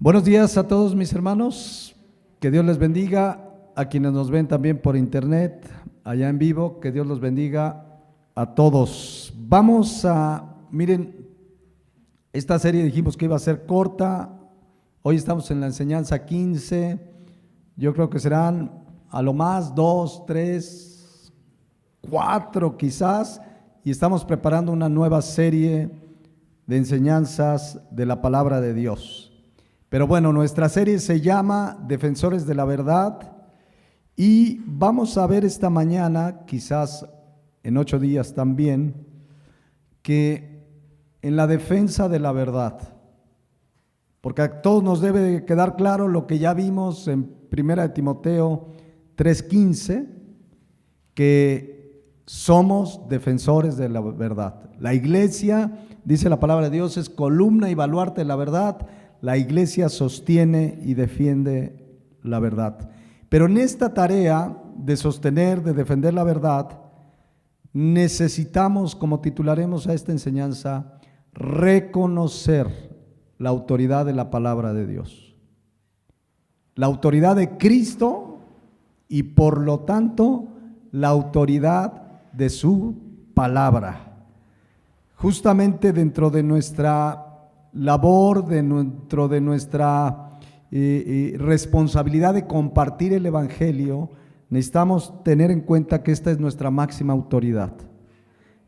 Buenos días a todos mis hermanos, que Dios les bendiga, a quienes nos ven también por internet, allá en vivo, que Dios los bendiga a todos. Miren, esta serie dijimos que iba a ser corta, hoy estamos en la enseñanza 15, yo creo que serán a lo más 2, 3, 4 quizás, y estamos preparando una nueva serie de enseñanzas de la palabra de Dios. Pero bueno, nuestra serie se llama Defensores de la Verdad y vamos a ver esta mañana, quizás en 8 días también, que en la defensa de la verdad, porque a todos nos debe de quedar claro lo que ya vimos en 1 Timoteo 3:15, que somos defensores de la verdad. La iglesia, dice la palabra de Dios, es columna y baluarte de la verdad. La iglesia sostiene y defiende la verdad. Pero en esta tarea de sostener, de defender la verdad, necesitamos, como titularemos a esta enseñanza, reconocer la autoridad de la palabra de Dios. La autoridad de Cristo y por lo tanto la autoridad de su palabra. Justamente dentro de nuestra labor, dentro de nuestra responsabilidad de compartir el evangelio, necesitamos tener en cuenta que esta es nuestra máxima autoridad.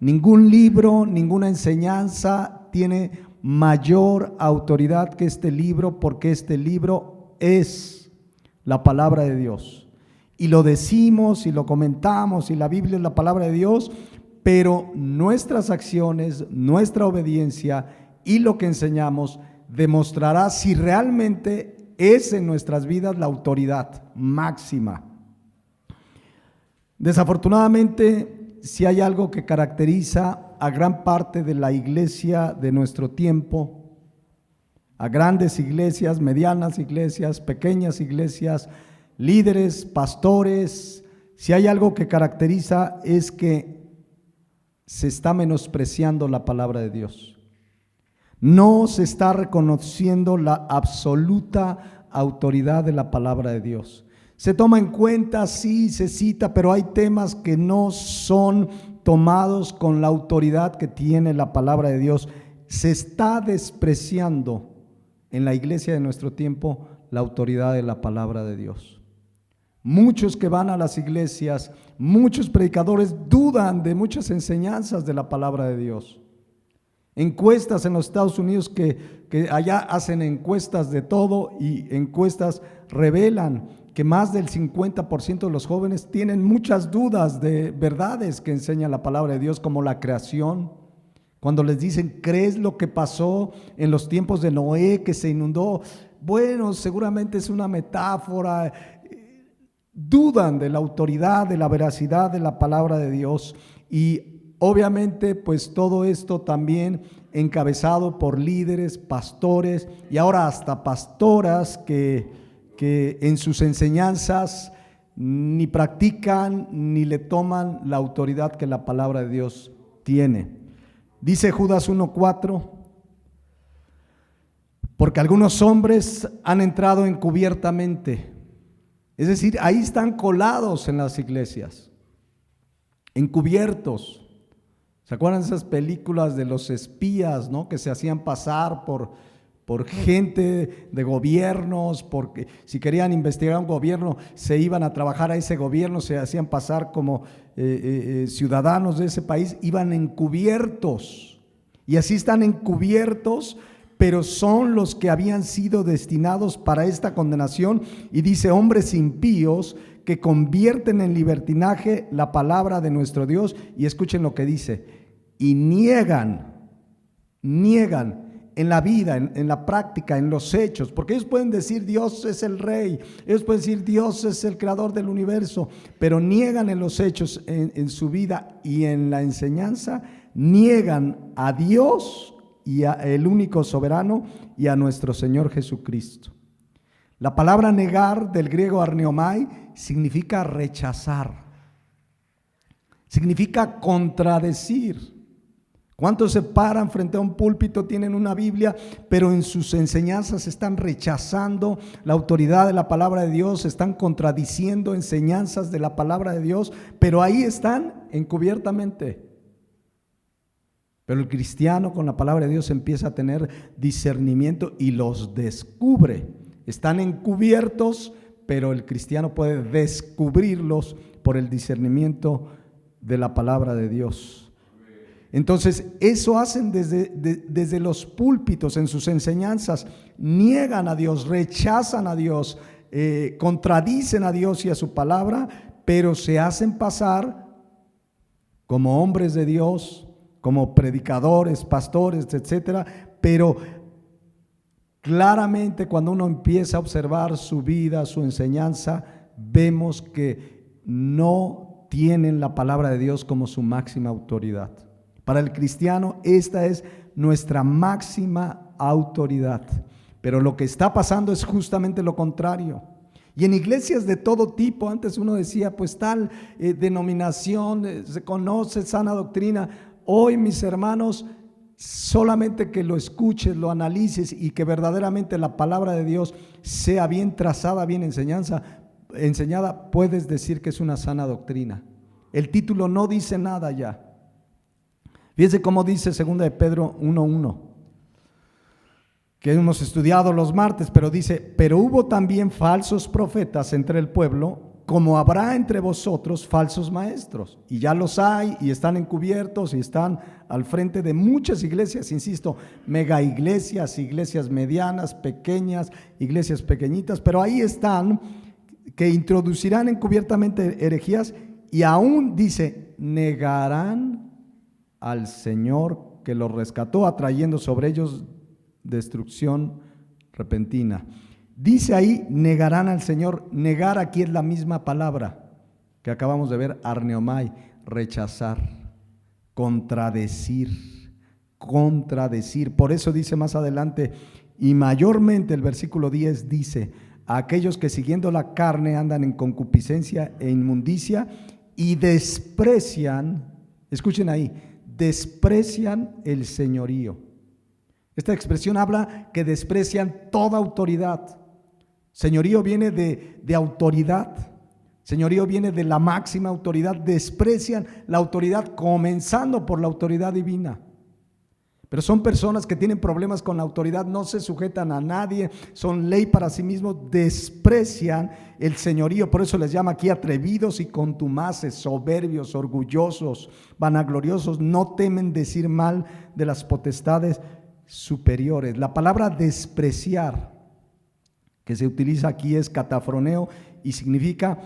Ningún libro, ninguna enseñanza tiene mayor autoridad que este libro, porque este libro es la palabra de Dios. Y lo decimos y lo comentamos, y la Biblia es la palabra de Dios, pero nuestras acciones, nuestra obediencia y lo que enseñamos demostrará si realmente es en nuestras vidas la autoridad máxima. Desafortunadamente, si hay algo que caracteriza a gran parte de la iglesia de nuestro tiempo, a grandes iglesias, medianas iglesias, pequeñas iglesias, líderes, pastores, si hay algo que caracteriza es que se está menospreciando la palabra de Dios. No se está reconociendo la absoluta autoridad de la palabra de Dios. Se toma en cuenta, sí, se cita, pero hay temas que no son tomados con la autoridad que tiene la palabra de Dios. Se está despreciando en la iglesia de nuestro tiempo la autoridad de la palabra de Dios. Muchos que van a las iglesias, muchos predicadores dudan de muchas enseñanzas de la palabra de Dios. Encuestas en los Estados Unidos que allá hacen encuestas de todo, y encuestas revelan que más del 50% de los jóvenes tienen muchas dudas de verdades que enseña la palabra de Dios, como la creación. Cuando les dicen, ¿crees lo que pasó en los tiempos de Noé, que se inundó? Bueno, seguramente es una metáfora. Dudan de la autoridad, de la veracidad de la palabra de Dios. Y obviamente, pues todo esto también encabezado por líderes, pastores y ahora hasta pastoras que en sus enseñanzas ni practican ni le toman la autoridad que la palabra de Dios tiene. Dice Judas 1:4, porque algunos hombres han entrado encubiertamente, es decir, ahí están colados en las iglesias, encubiertos. ¿Se acuerdan de esas películas de los espías, ¿no? Que se hacían pasar por gente de gobiernos, porque si querían investigar un gobierno, se iban a trabajar a ese gobierno, se hacían pasar como ciudadanos de ese país, iban encubiertos. Y así están encubiertos, pero son los que habían sido destinados para esta condenación. Y dice, hombres impíos que convierten en libertinaje la palabra de nuestro Dios. Y escuchen lo que dice, y niegan en la vida, en la práctica, en los hechos, porque ellos pueden decir Dios es el rey, ellos pueden decir Dios es el creador del universo, pero niegan en los hechos, en su vida y en la enseñanza, niegan a Dios y a el único soberano y a nuestro Señor Jesucristo. La palabra negar, del griego arneomai, significa rechazar, significa contradecir. ¿Cuántos se paran frente a un púlpito, tienen una Biblia, pero en sus enseñanzas están rechazando la autoridad de la palabra de Dios, están contradiciendo enseñanzas de la palabra de Dios, pero ahí están encubiertamente? Pero el cristiano con la palabra de Dios empieza a tener discernimiento y los descubre. Están encubiertos, pero el cristiano puede descubrirlos por el discernimiento de la palabra de Dios. Entonces, eso hacen desde los púlpitos en sus enseñanzas. Niegan a Dios, rechazan a Dios, contradicen a Dios y a su palabra, pero se hacen pasar como hombres de Dios, como predicadores, pastores, etcétera. Pero claramente cuando uno empieza a observar su vida, su enseñanza, vemos que no tienen la palabra de Dios como su máxima autoridad. Para el cristiano esta es nuestra máxima autoridad, pero lo que está pasando es justamente lo contrario. Y en iglesias de todo tipo, antes uno decía, pues tal denominación, se conoce sana doctrina. Hoy, mis hermanos, solamente que lo escuches, lo analices y que verdaderamente la palabra de Dios sea bien trazada, bien enseñada, puedes decir que es una sana doctrina. El título no dice nada ya. Fíjense cómo dice 2 de Pedro 1:1, que hemos estudiado los martes, pero dice: pero hubo también falsos profetas entre el pueblo, como habrá entre vosotros falsos maestros. Y ya los hay, y están encubiertos, y están al frente de muchas iglesias, insisto, mega iglesias, iglesias medianas, pequeñas, iglesias pequeñitas, pero ahí están, que introducirán encubiertamente herejías, y aún dice, negarán al Señor que los rescató, atrayendo sobre ellos destrucción repentina. Dice ahí, negarán al Señor. Negar aquí es la misma palabra que acabamos de ver, arneomai, rechazar, contradecir. Por eso dice más adelante, y mayormente el versículo 10 dice, a aquellos que siguiendo la carne andan en concupiscencia e inmundicia y desprecian, escuchen ahí, desprecian el señorío. Esta expresión habla que desprecian toda autoridad. Señorío viene de autoridad. Señorío viene de la máxima autoridad. Desprecian la autoridad, comenzando por la autoridad divina. Pero son personas que tienen problemas con la autoridad, no se sujetan a nadie, son ley para sí mismos, desprecian el señorío. Por eso les llama aquí atrevidos y contumaces, soberbios, orgullosos, vanagloriosos, no temen decir mal de las potestades superiores. La palabra despreciar que se utiliza aquí es catafroneo y significa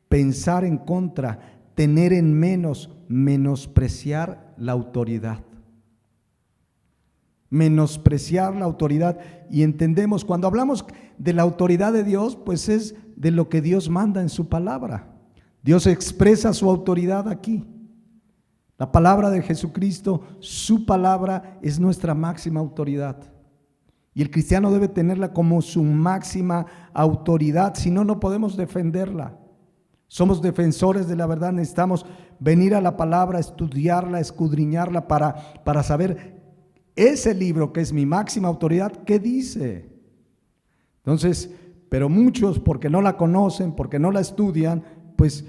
pensar en contra, tener en menos, menospreciar la autoridad. Menospreciar la autoridad. Y entendemos, cuando hablamos de la autoridad de Dios, pues es de lo que Dios manda en su palabra. Dios expresa su autoridad aquí. La palabra de Jesucristo, su palabra es nuestra máxima autoridad. Y el cristiano debe tenerla como su máxima autoridad, si no, no podemos defenderla. Somos defensores de la verdad, necesitamos venir a la palabra, estudiarla, escudriñarla para saber ese libro que es mi máxima autoridad, ¿qué dice? Entonces, pero muchos, porque no la conocen, porque no la estudian, pues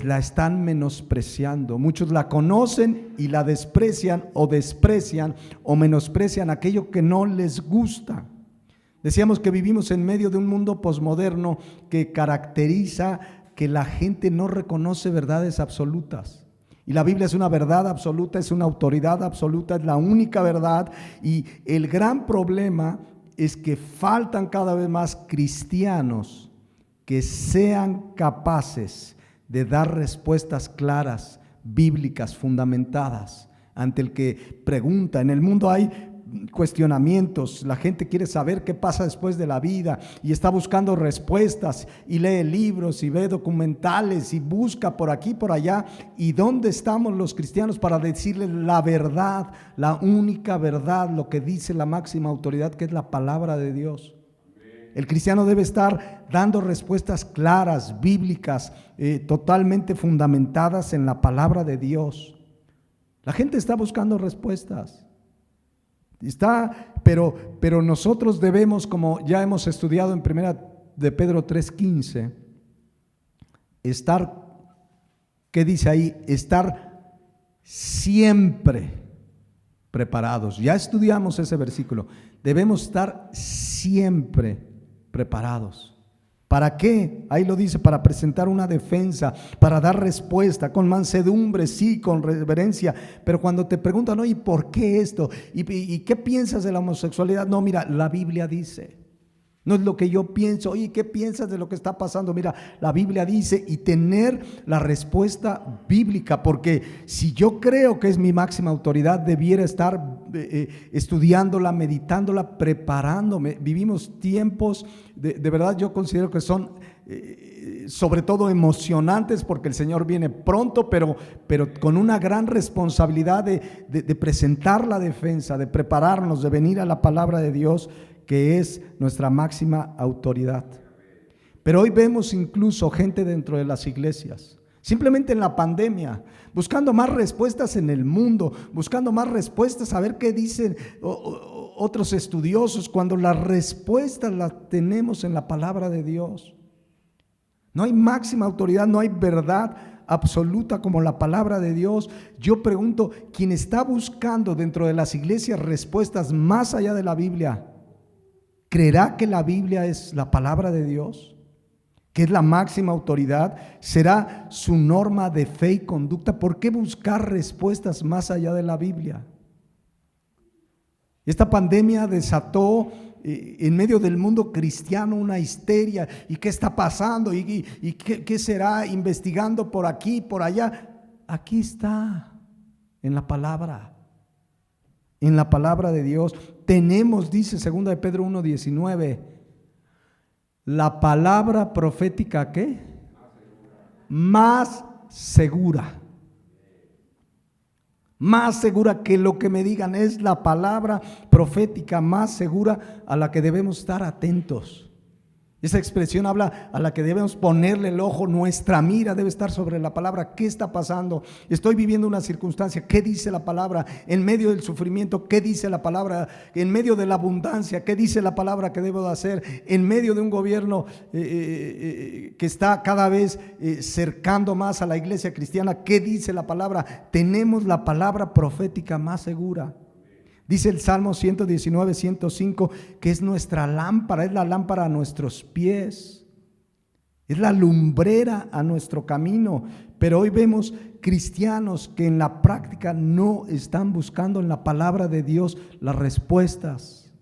la están menospreciando. Muchos la conocen y la desprecian o menosprecian aquello que no les gusta. Decíamos que vivimos en medio de un mundo posmoderno que caracteriza que la gente no reconoce verdades absolutas. Y la Biblia es una verdad absoluta, es una autoridad absoluta, es la única verdad. Y el gran problema es que faltan cada vez más cristianos que sean capaces de dar respuestas claras, bíblicas, fundamentadas, ante el que pregunta. En el mundo hay cuestionamientos, la gente quiere saber qué pasa después de la vida y está buscando respuestas y lee libros y ve documentales y busca por aquí, por allá. ¿Y dónde estamos los cristianos para decirles la verdad, la única verdad, lo que dice la máxima autoridad, que es la palabra de Dios? El cristiano debe estar dando respuestas claras, bíblicas, totalmente fundamentadas en la palabra de Dios. La gente está buscando respuestas. Pero nosotros debemos, como ya hemos estudiado en 1 Pedro 3:15, estar, ¿qué dice ahí? Estar siempre preparados. Ya estudiamos ese versículo. Debemos estar siempre preparados. ¿Para qué? Ahí lo dice, para presentar una defensa, para dar respuesta, con mansedumbre, sí, con reverencia. Pero cuando te preguntan, oye, ¿por qué esto? ¿Y qué piensas de la homosexualidad? No, mira, la Biblia dice. No es lo que yo pienso. Oye, ¿qué piensas de lo que está pasando? Mira, la Biblia dice, y tener la respuesta bíblica, porque si yo creo que es mi máxima autoridad, debiera estar estudiándola, meditándola, preparándome. Vivimos tiempos, de verdad yo considero que son sobre todo emocionantes, porque el Señor viene pronto, pero con una gran responsabilidad de presentar la defensa, de prepararnos, de venir a la palabra de Dios, que es nuestra máxima autoridad. Pero hoy vemos incluso gente dentro de las iglesias, simplemente en la pandemia, buscando más respuestas en el mundo, buscando más respuestas, a ver qué dicen otros estudiosos, cuando las respuestas las tenemos en la palabra de Dios. No hay máxima autoridad, no hay verdad absoluta como la palabra de Dios. Yo pregunto, ¿quién está buscando dentro de las iglesias respuestas más allá de la Biblia, creerá que la Biblia es la palabra de Dios, que es la máxima autoridad? ¿Será su norma de fe y conducta? ¿Por qué buscar respuestas más allá de la Biblia? Esta pandemia desató en medio del mundo cristiano una histeria. ¿Y qué está pasando? ¿Y qué será? Investigando por aquí, por allá. Aquí está, en la palabra. En la palabra de Dios tenemos, dice 2 Pedro 1:19, la palabra profética, ¿qué? Más segura. Más segura que lo que me digan. Es la palabra profética más segura a la que debemos estar atentos. Esa expresión habla a la que debemos ponerle el ojo, nuestra mira debe estar sobre la palabra. ¿Qué está pasando? Estoy viviendo una circunstancia, ¿qué dice la palabra? En medio del sufrimiento, ¿qué dice la palabra? En medio de la abundancia, ¿qué dice la palabra que debo de hacer? En medio de un gobierno que está cada vez cercando más a la iglesia cristiana, ¿qué dice la palabra? Tenemos la palabra profética más segura. Dice el Salmo 119, 105, que es nuestra lámpara, es la lámpara a nuestros pies, es la lumbrera a nuestro camino. Pero hoy vemos cristianos que en la práctica no están buscando en la palabra de Dios las respuestas.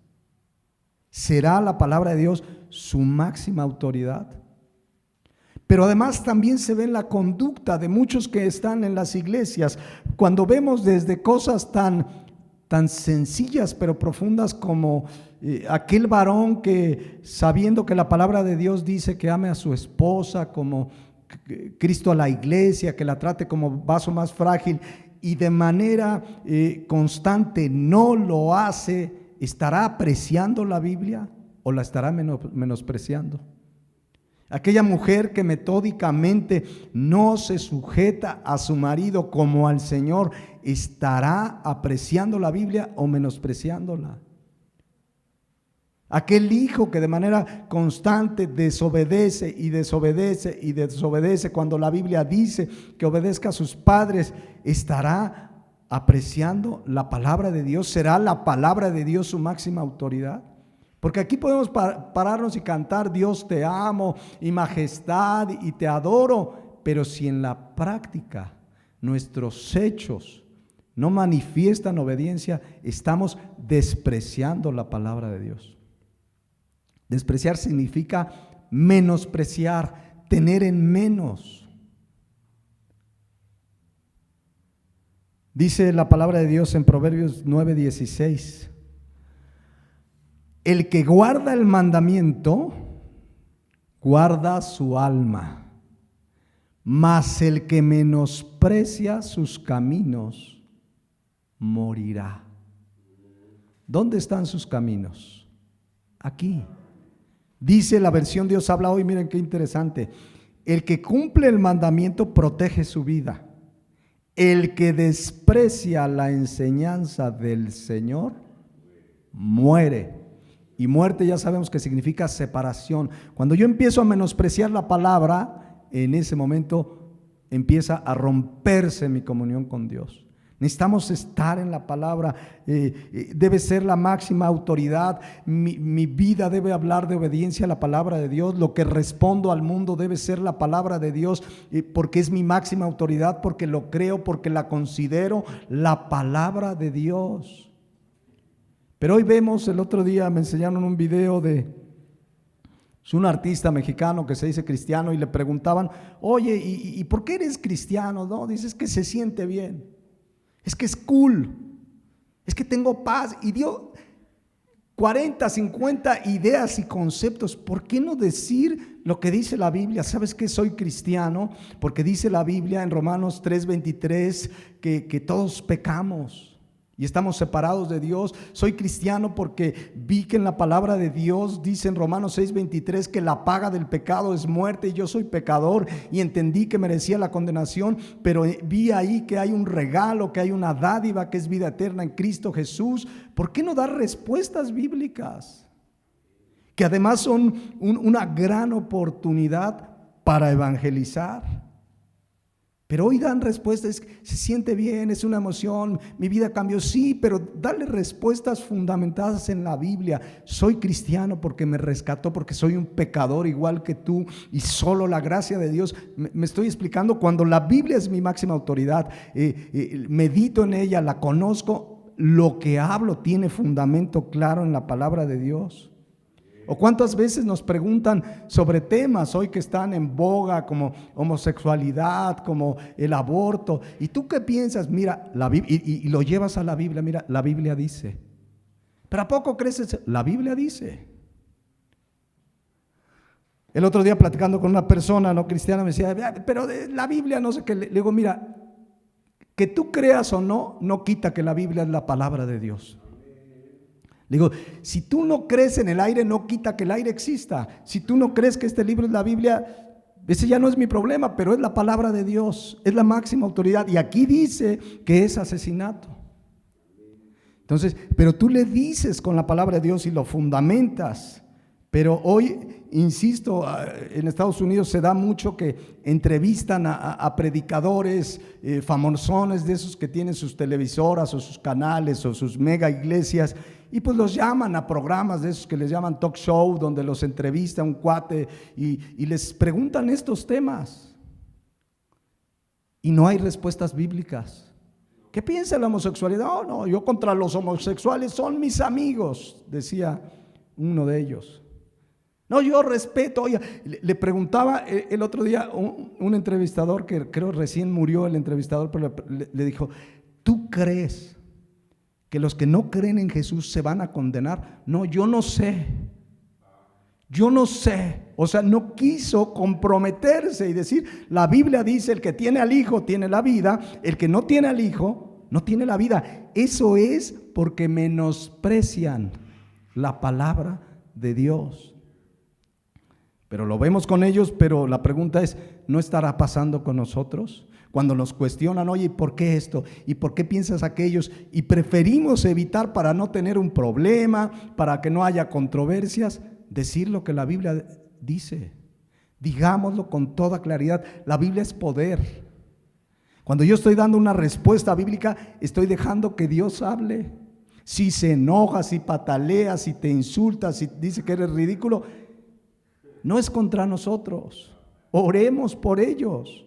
¿Será la palabra de Dios su máxima autoridad? Pero además también se ve en la conducta de muchos que están en las iglesias, cuando vemos desde cosas tan sencillas pero profundas como aquel varón que, sabiendo que la palabra de Dios dice que ame a su esposa como Cristo a la iglesia, que la trate como vaso más frágil, y de manera constante no lo hace, ¿estará apreciando la Biblia o la estará menospreciando? Aquella mujer que metódicamente no se sujeta a su marido como al Señor, ¿estará apreciando la Biblia o menospreciándola? Aquel hijo que de manera constante desobedece y desobedece y desobedece cuando la Biblia dice que obedezca a sus padres, ¿estará apreciando la palabra de Dios? ¿Será la palabra de Dios su máxima autoridad? Porque aquí podemos pararnos y cantar Dios te amo y majestad y te adoro, pero si en la práctica nuestros hechos no manifiestan obediencia, estamos despreciando la palabra de Dios. Despreciar significa menospreciar, tener en menos. Dice la palabra de Dios en Proverbios 9:16. El que guarda el mandamiento, guarda su alma, mas el que menosprecia sus caminos, morirá. ¿Dónde están sus caminos? Aquí. Dice la versión Dios habla hoy, miren qué interesante. El que cumple el mandamiento protege su vida. El que desprecia la enseñanza del Señor, muere. Y muerte ya sabemos que significa separación. Cuando yo empiezo a menospreciar la palabra, en ese momento empieza a romperse mi comunión con Dios. Necesitamos estar en la palabra, debe ser la máxima autoridad, mi vida debe hablar de obediencia a la palabra de Dios, lo que respondo al mundo debe ser la palabra de Dios, porque es mi máxima autoridad, porque lo creo, porque la considero la palabra de Dios. Pero hoy vemos, el otro día me enseñaron un video de un artista mexicano que se dice cristiano y le preguntaban, oye, ¿y por qué eres cristiano? No, dices que se siente bien. Es que es cool, es que tengo paz, y dio 40, 50 ideas y conceptos. ¿Por qué no decir lo que dice la Biblia? ¿Sabes qué? Soy cristiano porque dice la Biblia en Romanos 3:23 que todos pecamos y estamos separados de Dios. Soy cristiano porque vi que en la palabra de Dios dice en Romanos 6:23 que la paga del pecado es muerte, y yo soy pecador y entendí que merecía la condenación, pero vi ahí que hay un regalo, que hay una dádiva que es vida eterna en Cristo Jesús. ¿Por qué no dar respuestas bíblicas? Que además son una gran oportunidad para evangelizar. Pero hoy dan respuestas, se siente bien, es una emoción, mi vida cambió, sí, pero dale respuestas fundamentadas en la Biblia. Soy cristiano porque me rescató, porque soy un pecador igual que tú, y solo la gracia de Dios. Me estoy explicando. Cuando la Biblia es mi máxima autoridad, medito en ella, la conozco, lo que hablo tiene fundamento claro en la palabra de Dios. ¿O cuántas veces nos preguntan sobre temas hoy que están en boga, como homosexualidad, como el aborto? ¿Y tú qué piensas? Mira, la Biblia, y lo llevas a la Biblia. Mira, la Biblia dice. ¿Pero a poco crees eso? La Biblia dice. El otro día platicando con una persona no cristiana me decía, pero de la Biblia no sé qué. Le digo, mira, que tú creas o no, no quita que la Biblia es la palabra de Dios. Le digo, si tú no crees en el aire, no quita que el aire exista. Si tú no crees que este libro es la Biblia, ese ya no es mi problema, pero es la palabra de Dios, es la máxima autoridad. Y aquí dice que es asesinato. Entonces, pero tú le dices con la palabra de Dios y lo fundamentas. Pero hoy, insisto, en Estados Unidos se da mucho que entrevistan a predicadores famosones, de esos que tienen sus televisoras o sus canales o sus mega iglesias, y pues los llaman a programas de esos que les llaman talk show, donde los entrevista un cuate y les preguntan estos temas. Y no hay respuestas bíblicas. ¿Qué piensa la homosexualidad? Oh, no, yo contra los homosexuales, son mis amigos, decía uno de ellos. No, yo respeto. Oye, le preguntaba el otro día un entrevistador, que creo recién murió el entrevistador, pero le dijo, ¿tú crees que los que no creen en Jesús se van a condenar? No, yo no sé. Yo no sé. O sea, no quiso comprometerse y decir, la Biblia dice, el que tiene al Hijo tiene la vida, el que no tiene al Hijo no tiene la vida. Eso es porque menosprecian la palabra de Dios. Pero lo vemos con ellos, pero la pregunta es, ¿no estará pasando con nosotros? Cuando nos cuestionan, oye, ¿por qué esto? ¿Y por qué piensas aquellos? Y preferimos evitar, para no tener un problema, para que no haya controversias, decir lo que la Biblia dice. Digámoslo con toda claridad. La Biblia es poder. Cuando yo estoy dando una respuesta bíblica, estoy dejando que Dios hable. Si se enoja, si patalea, si te insulta, si dice que eres ridículo, no es contra nosotros. Oremos por ellos,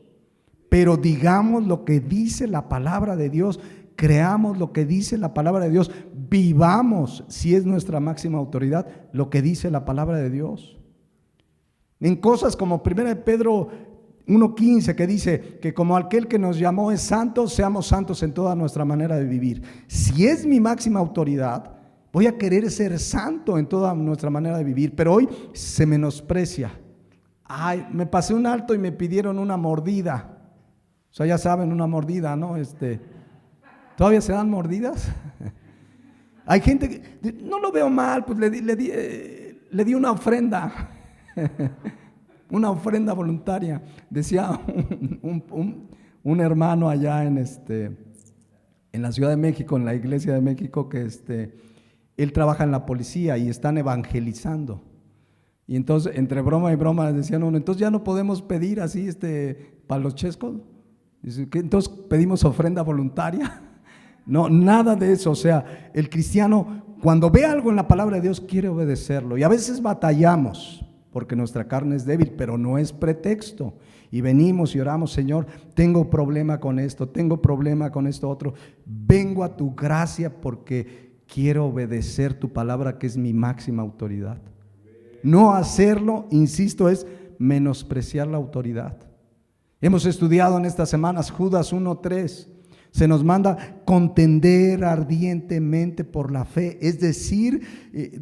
pero digamos lo que dice la palabra de Dios, creamos lo que dice la palabra de Dios, vivamos, si es nuestra máxima autoridad, lo que dice la palabra de Dios. En cosas como 1 Pedro 1:15, que dice que como aquel que nos llamó es santo, seamos santos en toda nuestra manera de vivir. Si es mi máxima autoridad, voy a querer ser santo en toda nuestra manera de vivir, pero hoy se menosprecia. Ay, me pasé un alto y me pidieron una mordida. O sea, ya saben, una mordida, ¿no? ¿Todavía se dan mordidas? Hay gente que, no lo veo mal, pues le di una ofrenda, una ofrenda voluntaria. Decía un hermano allá en la Ciudad de México, en la Iglesia de México, que él trabaja en la policía y están evangelizando. Y entonces, entre broma y broma, les decían uno, entonces ya no podemos pedir así para los chescos. Dice, ¿qué? Entonces pedimos ofrenda voluntaria. No, nada de eso. O sea, el cristiano, cuando ve algo en la palabra de Dios, quiere obedecerlo. Y a veces batallamos, porque nuestra carne es débil, pero no es pretexto. Y venimos y oramos, Señor, tengo problema con esto, tengo problema con esto otro. Vengo a tu gracia porque quiero obedecer tu palabra, que es mi máxima autoridad. No hacerlo, insisto, es menospreciar la autoridad. Hemos estudiado en estas semanas Judas 1:3. Se nos manda contender ardientemente por la fe, es decir,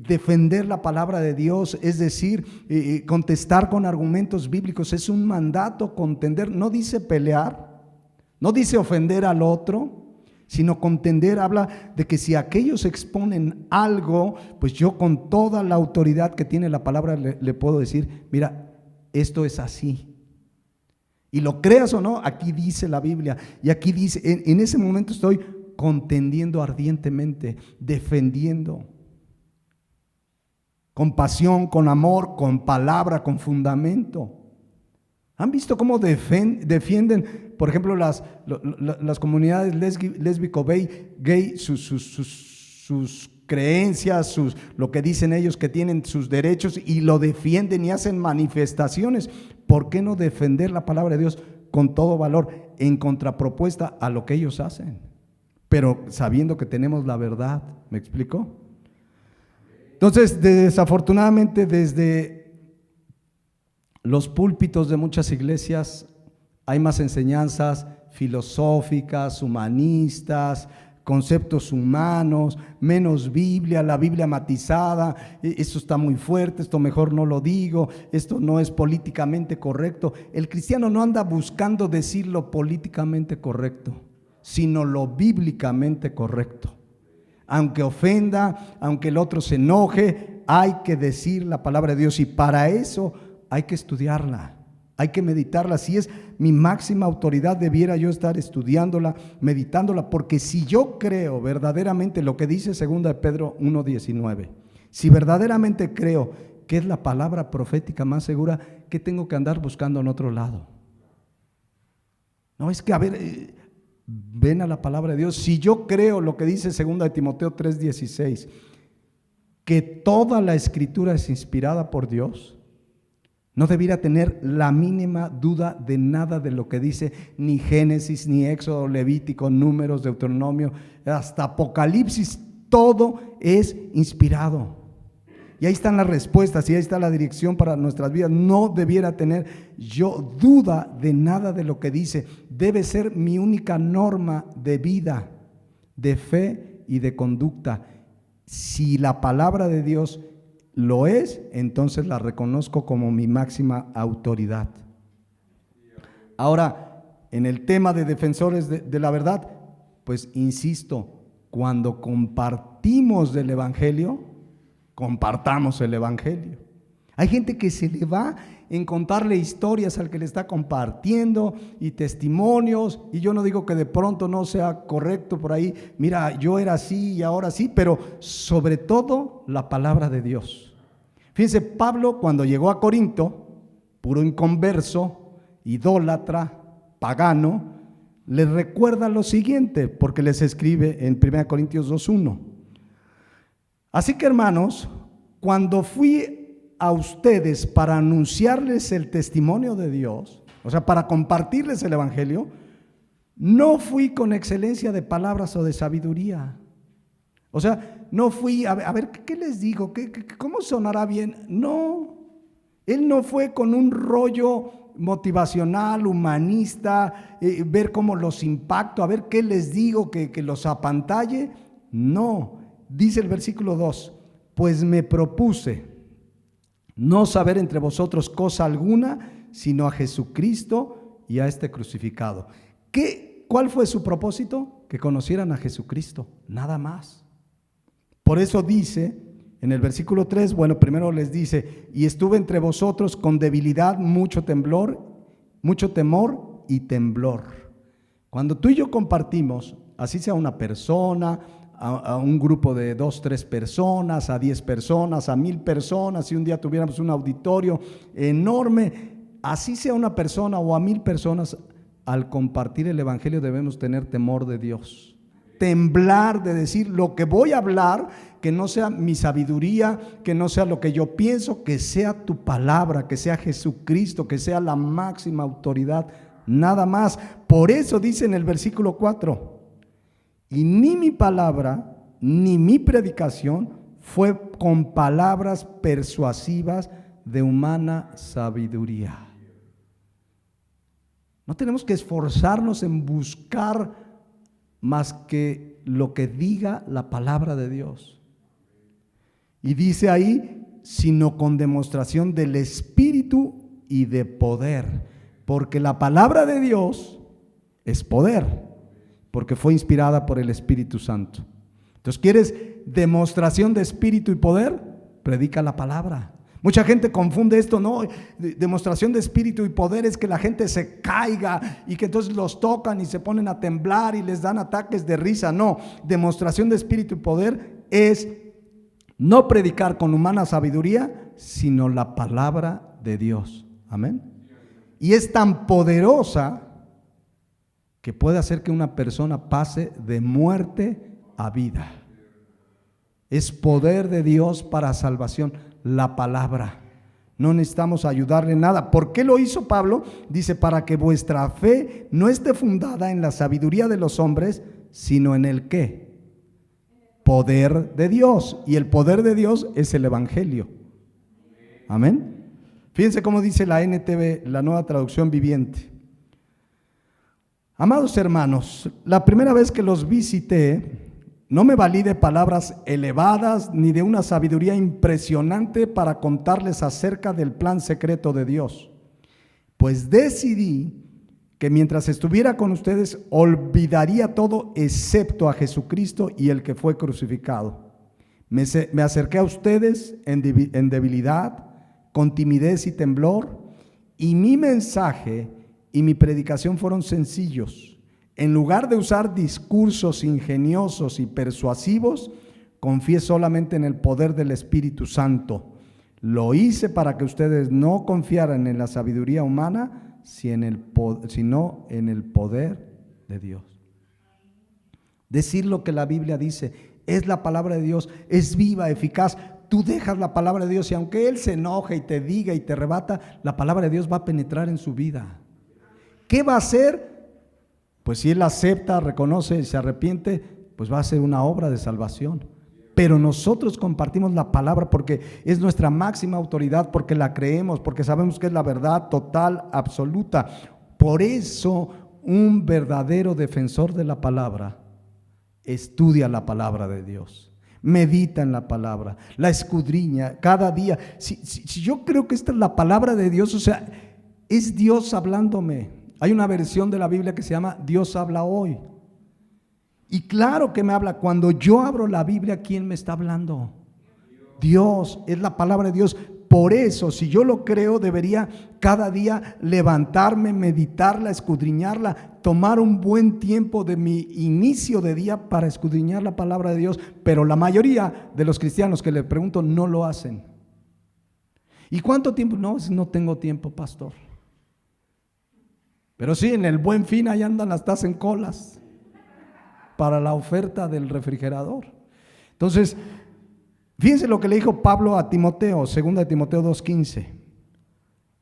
defender la palabra de Dios, es decir, contestar con argumentos bíblicos. Es un mandato contender, no dice pelear, no dice ofender al otro, sino contender. Habla de que si aquellos exponen algo, pues yo con toda la autoridad que tiene la palabra le puedo decir, mira, esto es así. Y lo creas o no, aquí dice la Biblia, y aquí dice, en ese momento estoy contendiendo ardientemente, defendiendo, con pasión, con amor, con palabra, con fundamento. ¿Han visto cómo defienden, por ejemplo, las comunidades gay, sus creencias, lo que dicen ellos que tienen sus derechos, y lo defienden y hacen manifestaciones? ¿Por qué no defender la palabra de Dios con todo valor en contrapropuesta a lo que ellos hacen? Pero sabiendo que tenemos la verdad, ¿me explico? Entonces, desafortunadamente, desde los púlpitos de muchas iglesias hay más enseñanzas filosóficas, humanistas, conceptos humanos, menos Biblia, la Biblia matizada. Esto está muy fuerte, esto mejor no lo digo, esto no es políticamente correcto. El cristiano no anda buscando decir lo políticamente correcto, sino lo bíblicamente correcto. Aunque ofenda, aunque el otro se enoje, hay que decir la palabra de Dios, y para eso hay que estudiarla. Hay que meditarla. Si es mi máxima autoridad, debiera yo estar estudiándola, meditándola, porque si yo creo verdaderamente lo que dice 2 de Pedro 1:19, si verdaderamente creo que es la palabra profética más segura, ¿qué tengo que andar buscando en otro lado? No, es que, a ver, ven a la palabra de Dios. Si yo creo lo que dice 2 de Timoteo 3:16, que toda la escritura es inspirada por Dios, no debiera tener la mínima duda de nada de lo que dice, ni Génesis, ni Éxodo, Levítico, Números, Deuteronomio, hasta Apocalipsis. Todo es inspirado. Y ahí están las respuestas, y ahí está la dirección para nuestras vidas. No debiera tener yo duda de nada de lo que dice. Debe ser mi única norma de vida, de fe y de conducta. Si la palabra de Dios lo es, entonces la reconozco como mi máxima autoridad. Ahora, en el tema de defensores de la verdad, pues insisto, cuando compartimos del Evangelio, compartamos el Evangelio. Hay gente que se le va en contarle historias al que le está compartiendo y testimonios, y yo no digo que de pronto no sea correcto por ahí, mira, yo era así y ahora sí, pero sobre todo la palabra de Dios. Fíjense, Pablo, cuando llegó a Corinto, puro inconverso, idólatra, pagano, les recuerda lo siguiente, porque les escribe en 1 Corintios 2:1. Así que, hermanos, cuando fui a ustedes para anunciarles el testimonio de Dios, o sea, para compartirles el Evangelio, no fui con excelencia de palabras o de sabiduría. O sea, no fui, a ver, ¿qué les digo? ¿Cómo sonará bien? No, él no fue con un rollo motivacional, humanista, ver cómo los impacto, a ver qué les digo, que los apantalle. No, dice el versículo 2, pues me propuse no saber entre vosotros cosa alguna, sino a Jesucristo y a este crucificado. ¿Cuál fue su propósito? Que conocieran a Jesucristo, nada más. Por eso dice en el versículo 3, bueno, primero les dice, y estuve entre vosotros con debilidad, mucho temor y temblor. Cuando tú y yo compartimos, así sea una persona, a un grupo de 2, 3 personas, a 10 personas, a 1000 personas, si un día tuviéramos un auditorio enorme, así sea una persona o a 1000 personas, al compartir el evangelio debemos tener temor de Dios. Temblar de decir lo que voy a hablar, que no sea mi sabiduría, que no sea lo que yo pienso, que sea tu palabra, que sea Jesucristo, que sea la máxima autoridad, nada más. Por eso dice en el versículo 4, y ni mi palabra, ni mi predicación fue con palabras persuasivas de humana sabiduría. No tenemos que esforzarnos en buscar más que lo que diga la palabra de Dios. Y dice ahí, sino con demostración del Espíritu y de poder, porque la palabra de Dios es poder, porque fue inspirada por el Espíritu Santo. Entonces, ¿quieres demostración de Espíritu y poder? Predica la palabra. Mucha gente confunde esto, ¿no? Demostración de Espíritu y poder es que la gente se caiga y que entonces los tocan y se ponen a temblar y les dan ataques de risa. No, demostración de Espíritu y poder es no predicar con humana sabiduría, sino la palabra de Dios. Amén. Y es tan poderosa que puede hacer que una persona pase de muerte a vida. Es poder de Dios para salvación, la palabra. No necesitamos ayudarle en nada. ¿Por qué lo hizo Pablo? Dice, para que vuestra fe no esté fundada en la sabiduría de los hombres, sino en el ¿qué? Poder de Dios. Y el poder de Dios es el evangelio. Amén. Fíjense cómo dice la NTV, la Nueva Traducción Viviente. Amados hermanos, la primera vez que los visité, no me valí de palabras elevadas ni de una sabiduría impresionante para contarles acerca del plan secreto de Dios, pues decidí que mientras estuviera con ustedes olvidaría todo excepto a Jesucristo y el que fue crucificado. Me acerqué a ustedes en debilidad, con timidez y temblor, y mi mensaje y mi predicación fueron sencillos. En lugar de usar discursos ingeniosos y persuasivos, confié solamente en el poder del Espíritu Santo. Lo hice para que ustedes no confiaran en la sabiduría humana, sino en el poder de Dios. Decir lo que la Biblia dice, es la palabra de Dios, es viva, eficaz. Tú dejas la palabra de Dios y aunque Él se enoje y te diga y te rebata, la palabra de Dios va a penetrar en su vida. ¿Qué va a hacer? Pues si él acepta, reconoce y se arrepiente, pues va a ser una obra de salvación. Pero nosotros compartimos la palabra porque es nuestra máxima autoridad, porque la creemos, porque sabemos que es la verdad total, absoluta. Por eso un verdadero defensor de la palabra estudia la palabra de Dios, medita en la palabra, la escudriña cada día. Si yo creo que esta es la palabra de Dios, o sea, es Dios hablándome. Hay una versión de la Biblia que se llama Dios habla hoy. Y claro que me habla. Cuando yo abro la Biblia, ¿quién me está hablando? Dios, es la palabra de Dios. Por eso, si yo lo creo, debería cada día levantarme, meditarla, escudriñarla, tomar un buen tiempo de mi inicio de día para escudriñar la palabra de Dios. Pero la mayoría de los cristianos que le pregunto no lo hacen. ¿Y cuánto tiempo? No tengo tiempo, pastor. Pero sí, en el Buen Fin ahí andan las tazas en colas para la oferta del refrigerador. Entonces, fíjense lo que le dijo Pablo a Timoteo, 2 de Timoteo 2:15,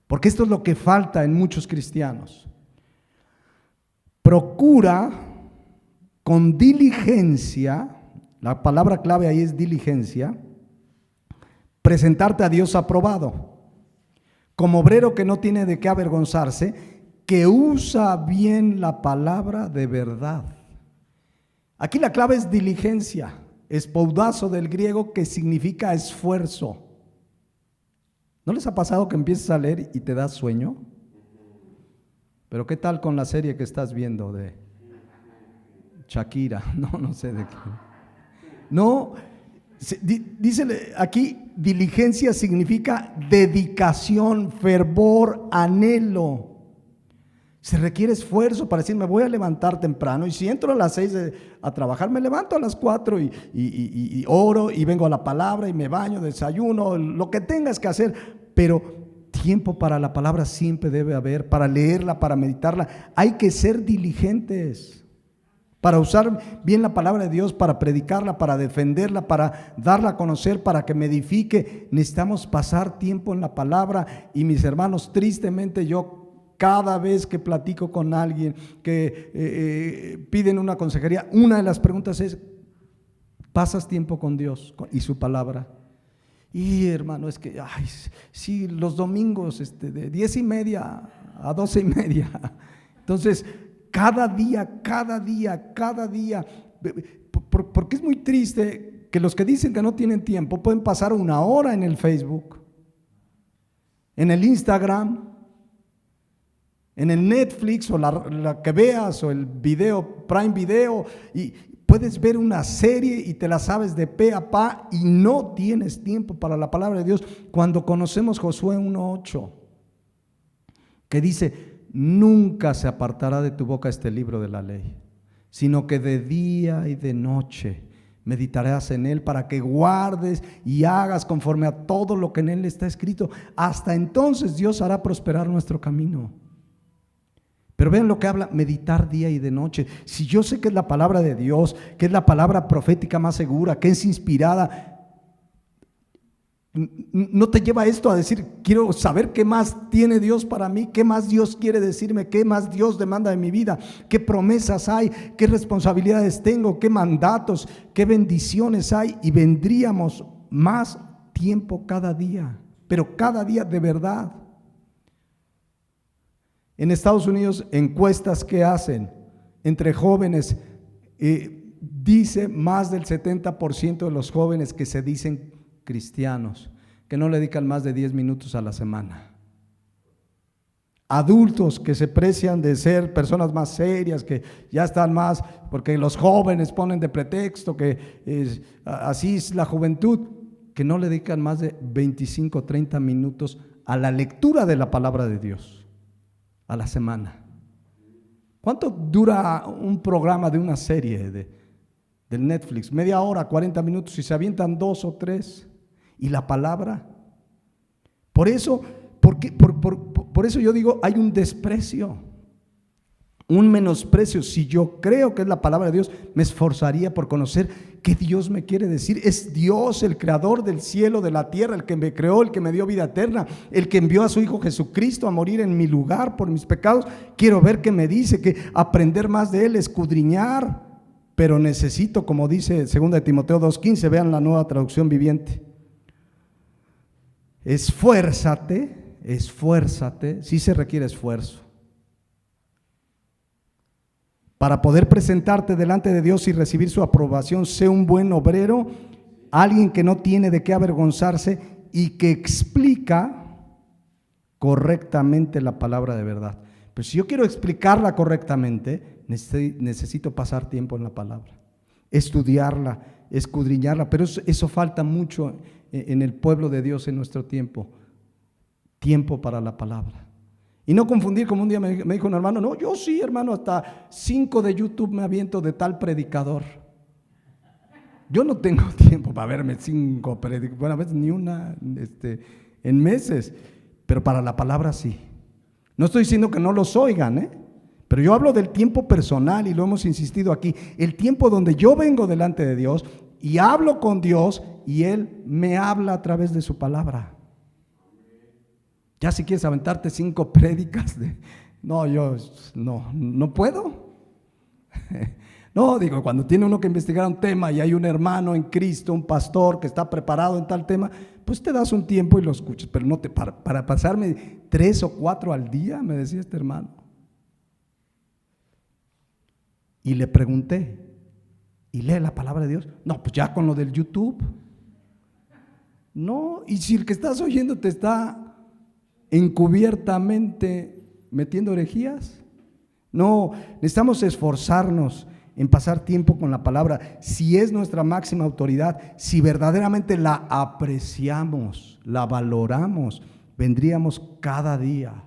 porque esto es lo que falta en muchos cristianos. Procura con diligencia, la palabra clave ahí es diligencia, presentarte a Dios aprobado, como obrero que no tiene de qué avergonzarse, que usa bien la palabra de verdad. Aquí la clave es diligencia, espoudazo del griego, que significa esfuerzo. ¿No les ha pasado que empiezas a leer y te da sueño? Pero ¿qué tal con la serie que estás viendo de Shakira? No sé de qué. No, dice aquí, diligencia significa dedicación, fervor, anhelo. Se requiere esfuerzo para decir, me voy a levantar temprano, y si entro a las 6 a trabajar, me levanto a las 4 y oro y vengo a la palabra y me baño, desayuno, lo que tengas que hacer, pero tiempo para la palabra siempre debe haber, para leerla, para meditarla. Hay que ser diligentes para usar bien la palabra de Dios, para predicarla, para defenderla, para darla a conocer, para que me edifique. Necesitamos pasar tiempo en la palabra. Y mis hermanos, tristemente yo cada vez que platico con alguien que piden una consejería, una de las preguntas es: ¿pasas tiempo con Dios y su palabra? Y hermano, es que, ay, sí, los domingos de 10:30 a 12:30. Entonces, cada día, porque es muy triste que los que dicen que no tienen tiempo pueden pasar 1 hora en el Facebook, en el Instagram, en el Netflix o la que veas, o el video, Prime Video, y puedes ver una serie y te la sabes de pe a pa y no tienes tiempo para la palabra de Dios. Cuando conocemos Josué 1:8, que dice: nunca se apartará de tu boca este libro de la ley, sino que de día y de noche meditarás en él, para que guardes y hagas conforme a todo lo que en él está escrito. Hasta entonces Dios hará prosperar nuestro camino. Pero vean lo que habla: meditar día y de noche. Si yo sé que es la palabra de Dios, que es la palabra profética más segura, que es inspirada, no te lleva esto a decir: quiero saber qué más tiene Dios para mí, qué más Dios quiere decirme, qué más Dios demanda de mi vida, qué promesas hay, qué responsabilidades tengo, qué mandatos, qué bendiciones hay. Y vendríamos más tiempo cada día, pero cada día de verdad. En Estados Unidos, encuestas que hacen entre jóvenes, dice más del 70% de los jóvenes que se dicen cristianos, que no le dedican más de 10 minutos a la semana. Adultos que se precian de ser personas más serias, que ya están más, porque los jóvenes ponen de pretexto que así es la juventud, que no le dedican más de 25 o 30 minutos a la lectura de la palabra de Dios a la semana. ¿Cuánto dura un programa de una serie del Netflix? Media hora, 40 minutos, y se avientan 2 o 3. ¿Y la palabra? Por eso yo digo, hay un desprecio, un menosprecio. Si yo creo que es la palabra de Dios, me esforzaría por conocer qué Dios me quiere decir. Es Dios el creador del cielo, de la tierra, el que me creó, el que me dio vida eterna, el que envió a su Hijo Jesucristo a morir en mi lugar por mis pecados. Quiero ver qué me dice, que aprender más de Él, escudriñar. Pero necesito, como dice 2 Timoteo 2:15, vean la Nueva Traducción Viviente: esfuérzate, sí se requiere esfuerzo, para poder presentarte delante de Dios y recibir su aprobación. Sé un buen obrero, alguien que no tiene de qué avergonzarse y que explica correctamente la palabra de verdad. Pero si yo quiero explicarla correctamente, necesito pasar tiempo en la palabra, estudiarla, escudriñarla. Pero eso falta mucho en el pueblo de Dios en nuestro tiempo para la palabra. Y no confundir, como un día me dijo un hermano: no, yo sí, hermano, hasta 5 de YouTube me aviento de tal predicador. Yo no tengo tiempo para verme 5 predicadores, bueno, a veces ni una en meses, pero para la palabra sí. No estoy diciendo que no los oigan, pero yo hablo del tiempo personal, y lo hemos insistido aquí, el tiempo donde yo vengo delante de Dios y hablo con Dios y Él me habla a través de su palabra. Ya si quieres aventarte 5 prédicas, no, yo no puedo. No, digo, cuando tiene uno que investigar un tema y hay un hermano en Cristo, un pastor que está preparado en tal tema, pues te das un tiempo y lo escuchas, pero no para pasarme 3 o 4 al día, me decía este hermano. Y le pregunté: ¿y lee la palabra de Dios? No, pues ya con lo del YouTube. No, y si el que estás oyendo te está encubiertamente metiendo herejías. No, necesitamos esforzarnos en pasar tiempo con la palabra. Si es nuestra máxima autoridad, si verdaderamente la apreciamos, la valoramos, vendríamos cada día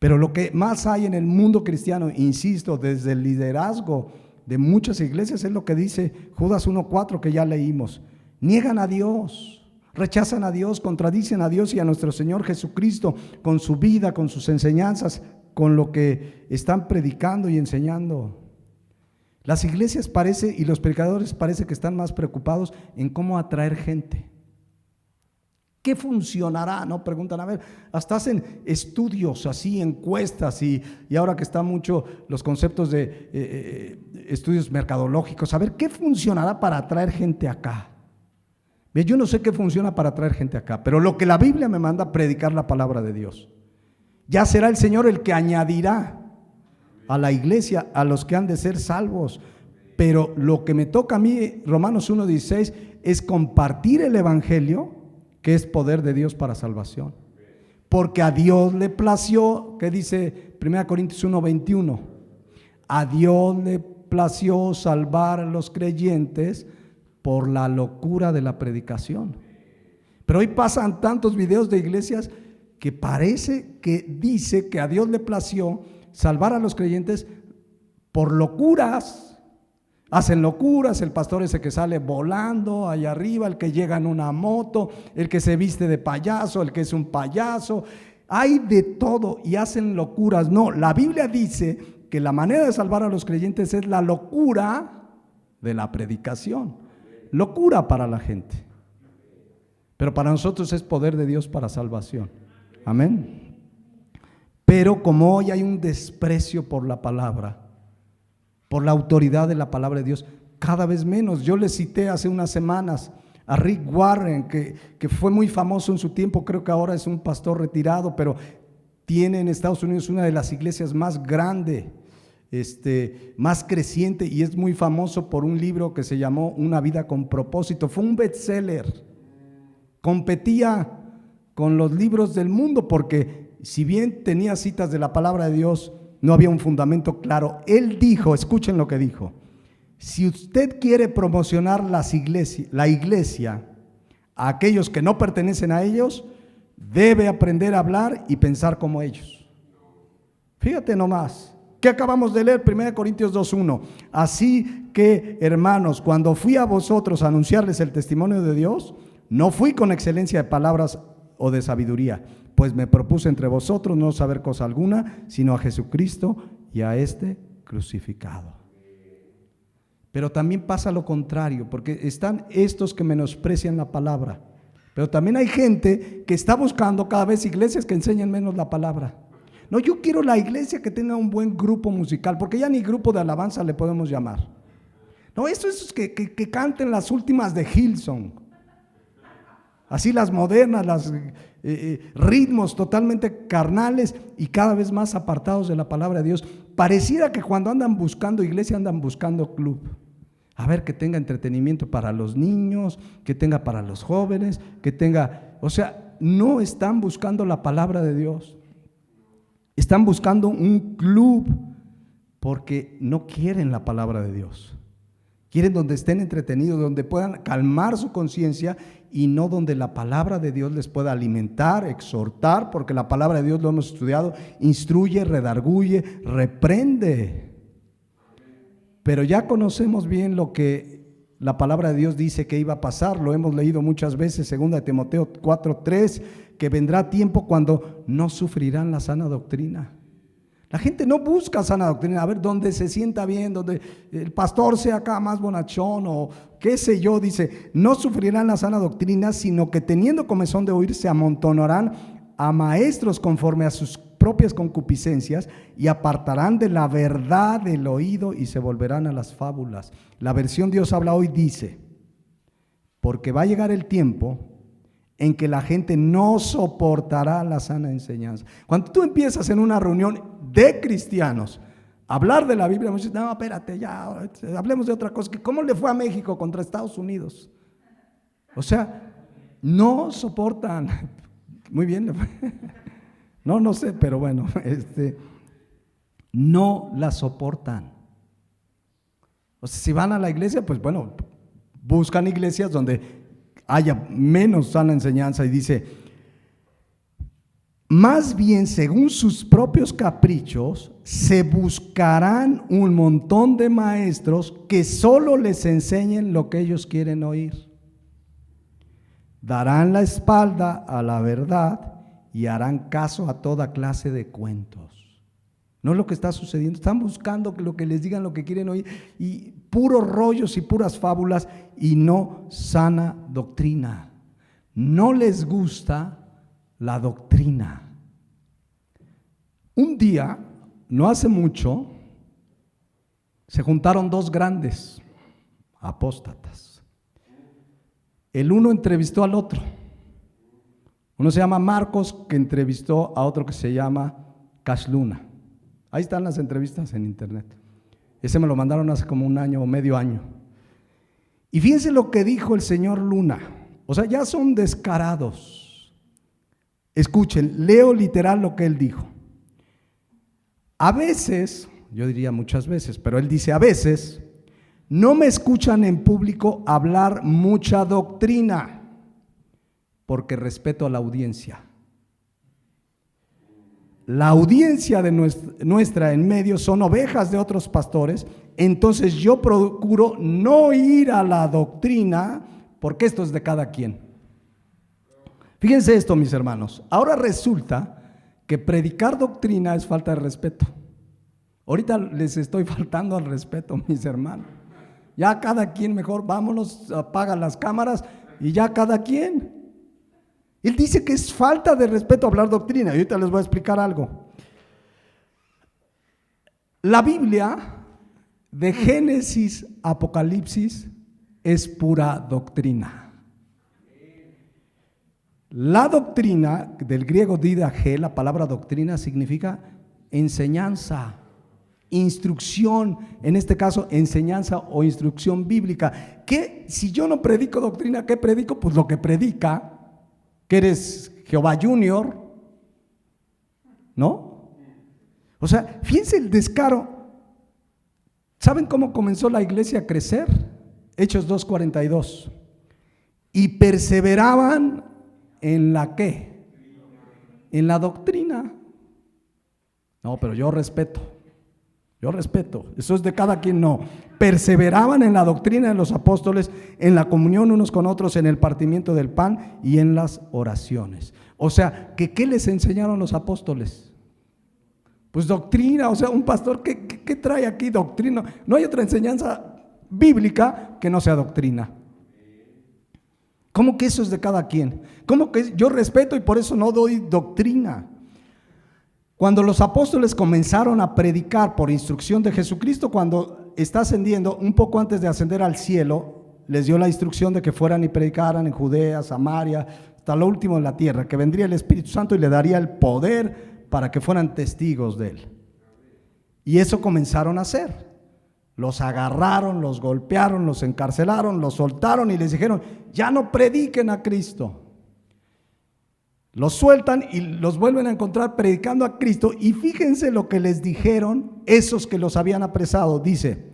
Pero lo que más hay en el mundo cristiano, insisto, desde el liderazgo de muchas iglesias, es lo que dice Judas 1:4 que ya leímos. Niegan a Dios, rechazan a Dios, contradicen a Dios y a nuestro Señor Jesucristo con su vida, con sus enseñanzas, con lo que están predicando y enseñando. Las iglesias parece, y los predicadores parece que están más preocupados en cómo atraer gente. ¿Qué funcionará? No preguntan, a ver, hasta hacen estudios así, encuestas, y ahora que están mucho los conceptos de estudios mercadológicos, a ver, ¿qué funcionará para atraer gente acá? Bien, yo no sé qué funciona para atraer gente acá, pero lo que la Biblia me manda a predicar la palabra de Dios. Ya será el Señor el que añadirá a la iglesia a los que han de ser salvos. Pero lo que me toca a mí, Romanos 1:16, es compartir el evangelio, que es poder de Dios para salvación. Porque a Dios le plació, ¿qué dice 1 Corintios 1:21? A Dios le plació salvar a los creyentes por la locura de la predicación. Pero hoy pasan tantos videos de iglesias que parece que dice que a Dios le plació salvar a los creyentes por locuras. Hacen locuras, el pastor ese que sale volando allá arriba, el que llega en una moto, el que se viste de payaso, el que es un payaso. Hay de todo y hacen locuras. No, la Biblia dice que la manera de salvar a los creyentes es la locura de la predicación. Locura para la gente. Pero para nosotros es poder de Dios para salvación. Amén. Pero como hoy hay un desprecio por la palabra, por la autoridad de la palabra de Dios, cada vez menos. Yo le cité hace unas semanas a Rick Warren, que fue muy famoso en su tiempo, creo que ahora es un pastor retirado, pero tiene en Estados Unidos una de las iglesias más grandes, más creciente, y es muy famoso por un libro que se llamó Una vida con propósito. Fue un bestseller, competía con los libros del mundo, porque si bien tenía citas de la palabra de Dios, no había un fundamento claro. Él dijo, escuchen lo que dijo: si usted quiere promocionar la iglesia a aquellos que no pertenecen a ellos, debe aprender a hablar y pensar como ellos. Fíjate nomás, ¿qué acabamos de leer? 1 Corintios 2:1. Así que, hermanos, cuando fui a vosotros a anunciarles el testimonio de Dios, no fui con excelencia de palabras o de sabiduría, pues me propuse entre vosotros no saber cosa alguna, sino a Jesucristo y a este crucificado. Pero también pasa lo contrario, porque están estos que menosprecian la palabra, pero también hay gente que está buscando cada vez iglesias que enseñen menos la palabra. No, yo quiero la iglesia que tenga un buen grupo musical, porque ya ni grupo de alabanza le podemos llamar. No, eso es que canten las últimas de Hillsong. Así las modernas, los ritmos totalmente carnales y cada vez más apartados de la palabra de Dios. Pareciera que cuando andan buscando iglesia, andan buscando club. A ver, que tenga entretenimiento para los niños, que tenga para los jóvenes, que tenga, o sea, no están buscando la palabra de Dios. Están buscando un club porque no quieren la palabra de Dios. Quieren donde estén entretenidos, donde puedan calmar su conciencia y no donde la palabra de Dios les pueda alimentar, exhortar, porque la palabra de Dios, lo hemos estudiado, instruye, redarguye, reprende. Pero ya conocemos bien lo que la palabra de Dios dice que iba a pasar, lo hemos leído muchas veces, 2 Timoteo 4:3, que vendrá tiempo cuando no sufrirán la sana doctrina. La gente no busca sana doctrina, a ver, donde se sienta bien, donde el pastor sea acá más bonachón o qué sé yo, dice, no sufrirán la sana doctrina, sino que teniendo comezón de oír, se amontonarán a maestros conforme a sus propias concupiscencias y apartarán de la verdad el oído y se volverán a las fábulas. La versión Dios habla hoy dice, porque va a llegar el tiempo en que la gente no soportará la sana enseñanza. Cuando tú empiezas en una reunión de cristianos a hablar de la Biblia, muchos dicen, no, espérate, ya, hablemos de otra cosa. ¿Cómo le fue a México contra Estados Unidos? O sea, no soportan. Muy bien. No sé, pero bueno, no la soportan. O sea, si van a la iglesia, pues bueno, buscan iglesias donde haya menos sana enseñanza y dice, Más bien, según sus propios caprichos, se buscarán un montón de maestros que solo les enseñen lo que ellos quieren oír. Darán la espalda a la verdad y harán caso a toda clase de cuentos. No es lo que está sucediendo. Están buscando lo que les digan, lo que quieren oír, y puros rollos y puras fábulas, y no sana doctrina. No les gusta la doctrina. Un día, no hace mucho, se juntaron dos grandes apóstatas. El uno entrevistó al otro. Uno se llama Marcos, que entrevistó a otro que se llama Cash Luna. Ahí están las entrevistas en internet. Ese me lo mandaron hace como un año o medio año. Y fíjense lo que dijo el señor Luna. O sea, ya son descarados. Escuchen, leo literal lo que él dijo. A veces, yo diría muchas veces, pero él dice a veces, no me escuchan en público hablar mucha doctrina, porque respeto a la audiencia. La audiencia de nuestra en medio son ovejas de otros pastores, entonces yo procuro no ir a la doctrina, porque esto es de cada quien. Fíjense esto, mis hermanos. Ahora resulta que predicar doctrina es falta de respeto. Ahorita les estoy faltando al respeto, mis hermanos. Ya cada quien mejor, vámonos, apaga las cámaras y ya cada quien. Él dice que es falta de respeto hablar doctrina. Y ahorita les voy a explicar algo. La Biblia, de Génesis a Apocalipsis, es pura doctrina. La doctrina, del griego didache, la palabra doctrina significa enseñanza, instrucción, en este caso enseñanza o instrucción bíblica. Que si yo no predico doctrina, ¿qué predico? Pues lo que predica, que eres Jehová Junior, ¿no? O sea, fíjense el descaro. ¿Saben cómo comenzó la iglesia a crecer? Hechos 2:42. Y perseveraban en la ¿qué? En la doctrina. No, pero yo respeto, eso es de cada quien, no. Perseveraban en la doctrina de los apóstoles, en la comunión unos con otros, en el partimiento del pan y en las oraciones. O sea, ¿qué les enseñaron los apóstoles? Pues doctrina. O sea, un pastor, ¿qué trae aquí? Doctrina. No hay otra enseñanza bíblica que no sea doctrina. ¿Cómo que eso es de cada quien? ¿Cómo que yo respeto y por eso no doy doctrina? Cuando los apóstoles comenzaron a predicar por instrucción de Jesucristo, cuando está ascendiendo, un poco antes de ascender al cielo, les dio la instrucción de que fueran y predicaran en Judea, Samaria, hasta lo último de la tierra, que vendría el Espíritu Santo y le daría el poder para que fueran testigos de él. Y eso comenzaron a hacer. Los agarraron, los golpearon, los encarcelaron, los soltaron y les dijeron, ya no prediquen a Cristo. Los sueltan y los vuelven a encontrar predicando a Cristo. Y fíjense lo que les dijeron esos que los habían apresado. Dice,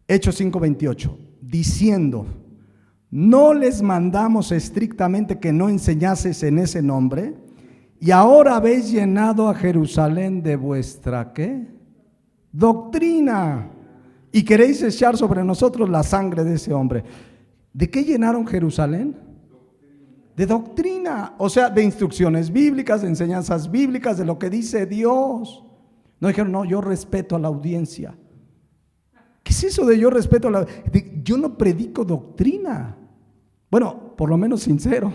Hechos 5:28, diciendo, no les mandamos estrictamente que no enseñases en ese nombre, y ahora habéis llenado a Jerusalén de vuestra ¿qué? Doctrina, y queréis echar sobre nosotros la sangre de ese hombre. ¿De qué llenaron Jerusalén? De doctrina, o sea, de instrucciones bíblicas, de enseñanzas bíblicas, de lo que dice Dios. No dijeron, no, yo respeto a la audiencia. ¿Qué es eso de yo respeto a la audiencia? Yo no predico doctrina. Bueno, por lo menos sincero,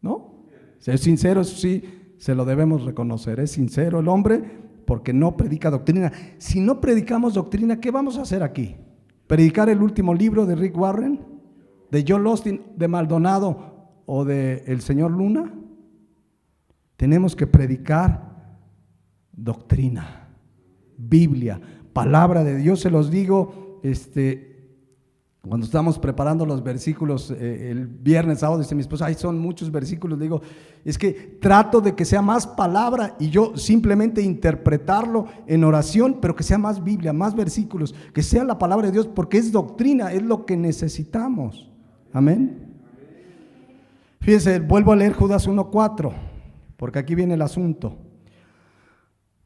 ¿no? Si es sincero, eso sí, se lo debemos reconocer. Es sincero el hombre porque no predica doctrina. Si no predicamos doctrina, ¿qué vamos a hacer aquí? ¿Predicar el último libro de Rick Warren? ¿De Joel Osteen, de Maldonado o de el señor Luna? Tenemos que predicar doctrina, Biblia, palabra de Dios. Se los digo, cuando estamos preparando los versículos el viernes, sábado, dice mi esposa, ay, son muchos versículos. Le digo, es que trato de que sea más palabra y yo simplemente interpretarlo en oración, pero que sea más Biblia, más versículos, que sea la palabra de Dios, porque es doctrina, es lo que necesitamos. Amén. Fíjense, vuelvo a leer Judas 1:4, porque aquí viene el asunto.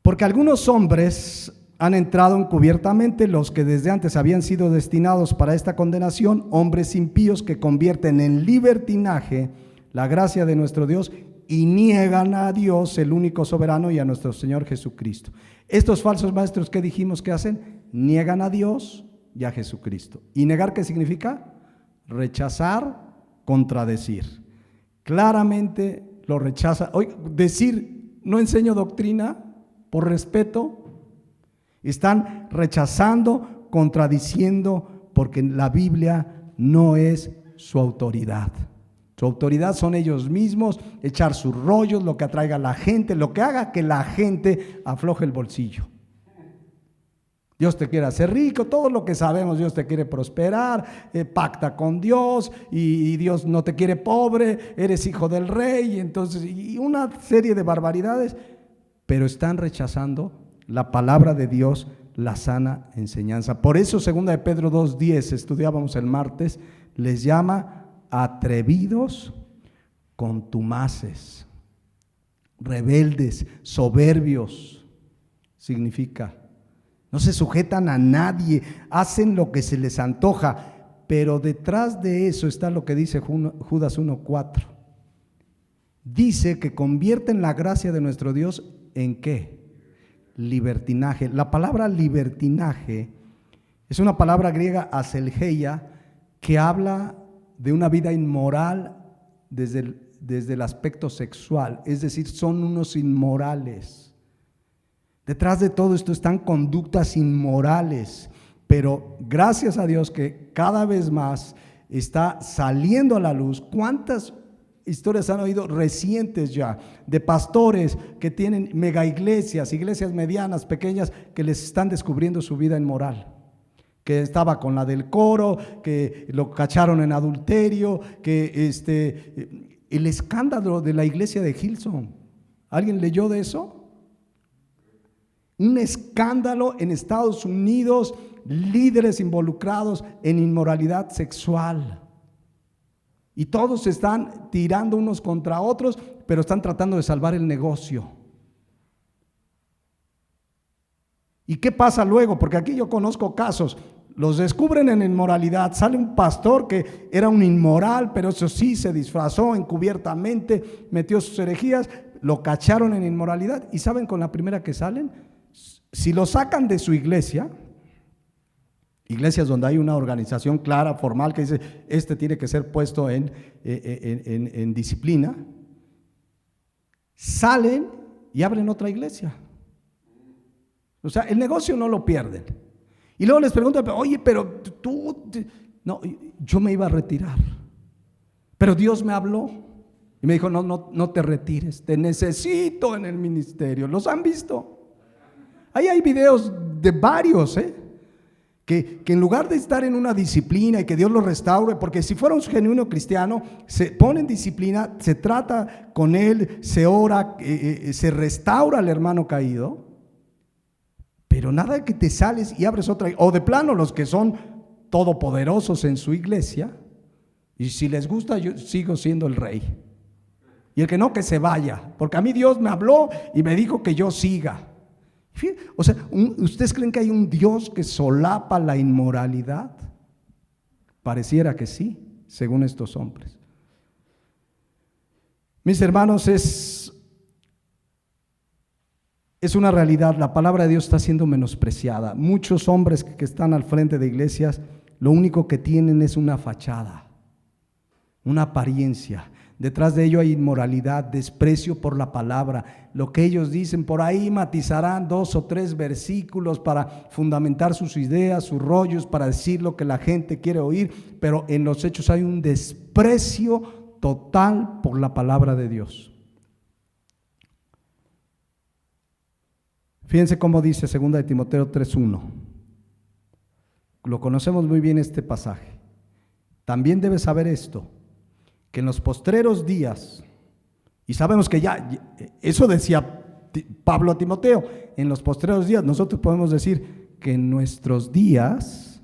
Porque algunos hombres han entrado encubiertamente, los que desde antes habían sido destinados para esta condenación, hombres impíos que convierten en libertinaje la gracia de nuestro Dios y niegan a Dios, el único soberano, y a nuestro Señor Jesucristo. Estos falsos maestros, ¿qué dijimos que hacen? Niegan a Dios y a Jesucristo. ¿Y negar qué significa? Rechazar, contradecir. Claramente lo rechaza. Oye, decir, no enseño doctrina por respeto. Están rechazando, contradiciendo, porque la Biblia no es su autoridad. Su autoridad son ellos mismos, echar sus rollos, lo que atraiga a la gente, lo que haga que la gente afloje el bolsillo. Dios te quiere hacer rico, todo lo que sabemos, Dios te quiere prosperar, pacta con Dios y Dios no te quiere pobre, eres hijo del rey, entonces, y una serie de barbaridades, pero están rechazando la palabra de Dios, la sana enseñanza. Por eso 2 de Pedro 2:10, estudiábamos el martes, les llama atrevidos, contumaces, rebeldes, soberbios. Significa, no se sujetan a nadie, hacen lo que se les antoja, pero detrás de eso está lo que dice Judas 1:4. Dice que convierten la gracia de nuestro Dios ¿en qué? Libertinaje. La palabra libertinaje es una palabra griega aselgeia que habla de una vida inmoral desde el aspecto sexual, es decir, son unos inmorales. Detrás de todo esto están conductas inmorales, pero gracias a Dios que cada vez más está saliendo a la luz. ¿Cuántas historias han oído recientes ya de pastores que tienen mega iglesias, iglesias medianas, pequeñas, que les están descubriendo su vida inmoral? Que estaba con la del coro, que lo cacharon en adulterio, que el escándalo de la iglesia de Hillsong. ¿Alguien leyó de eso? Un escándalo en Estados Unidos, líderes involucrados en inmoralidad sexual. Y todos se están tirando unos contra otros, pero están tratando de salvar el negocio. ¿Y qué pasa luego? Porque aquí yo conozco casos. Los descubren en inmoralidad, sale un pastor que era un inmoral, pero eso sí, se disfrazó encubiertamente, metió sus herejías, lo cacharon en inmoralidad y ¿saben con la primera que salen? Si lo sacan de su iglesia, iglesias donde hay una organización clara, formal, que dice, tiene que ser puesto en disciplina, salen y abren otra iglesia. O sea, el negocio no lo pierden. Y luego les pregunto, oye, pero tú, no, yo me iba a retirar, pero Dios me habló y me dijo, no te retires, te necesito en el ministerio. ¿Los han visto? Ahí hay videos de varios, que en lugar de estar en una disciplina y que Dios lo restaure, porque si fuera un genuino cristiano, se pone en disciplina, se trata con él, se ora, se restaura al hermano caído. Pero nada que te sales y abres otra, o de plano los que son todopoderosos en su iglesia, y si les gusta yo sigo siendo el rey, y el que no, que se vaya, porque a mí Dios me habló y me dijo que yo siga. O sea, ¿ustedes creen que hay un Dios que solapa la inmoralidad? Pareciera que sí, según estos hombres. Mis hermanos, es una realidad, la palabra de Dios está siendo menospreciada. Muchos hombres que están al frente de iglesias, lo único que tienen es una fachada, una apariencia. Detrás de ello hay inmoralidad, desprecio por la palabra. Lo que ellos dicen, por ahí matizarán 2 o 3 versículos para fundamentar sus ideas, sus rollos, para decir lo que la gente quiere oír, pero en los hechos hay un desprecio total por la palabra de Dios. Fíjense cómo dice 2 de Timoteo 3:1. Lo conocemos muy bien este pasaje. También debes saber esto, que en los postreros días, y sabemos que ya, eso decía Pablo a Timoteo, en los postreros días, nosotros podemos decir que en nuestros días,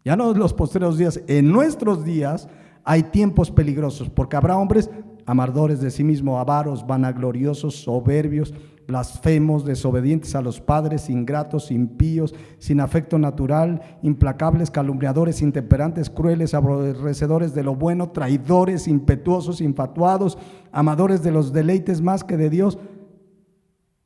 ya no en los postreros días, en nuestros días hay tiempos peligrosos, porque habrá hombres amadores de sí mismos, avaros, vanagloriosos, soberbios, blasfemos, desobedientes a los padres, ingratos, impíos, sin afecto natural, implacables, calumniadores, intemperantes, crueles, aborrecedores de lo bueno, traidores, impetuosos, infatuados, amadores de los deleites más que de Dios.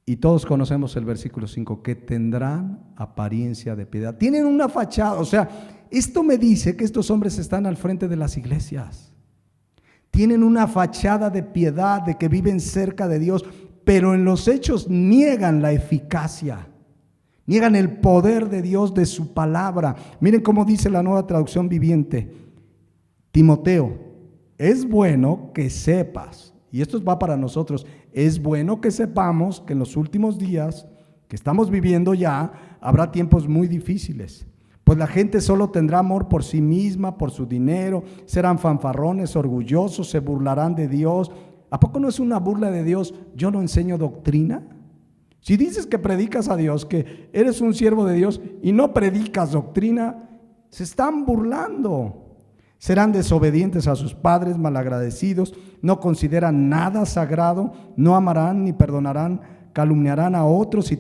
Y todos conocemos el versículo 5, que tendrán apariencia de piedad. Tienen una fachada, o sea, esto me dice que estos hombres están al frente de las iglesias. Tienen una fachada de piedad, de que viven cerca de Dios, pero en los hechos niegan la eficacia, niegan el poder de Dios, de su palabra. Miren cómo dice la Nueva Traducción Viviente: Timoteo, es bueno que sepas, y esto va para nosotros, es bueno que sepamos que en los últimos días que estamos viviendo ya, habrá tiempos muy difíciles. Pues la gente solo tendrá amor por sí misma, por su dinero, serán fanfarrones, orgullosos, se burlarán de Dios. ¿A poco no es una burla de Dios? Yo no enseño doctrina. Si dices que predicas a Dios, que eres un siervo de Dios y no predicas doctrina, se están burlando. Serán desobedientes a sus padres, malagradecidos, no consideran nada sagrado, no amarán ni perdonarán, calumniarán a otros y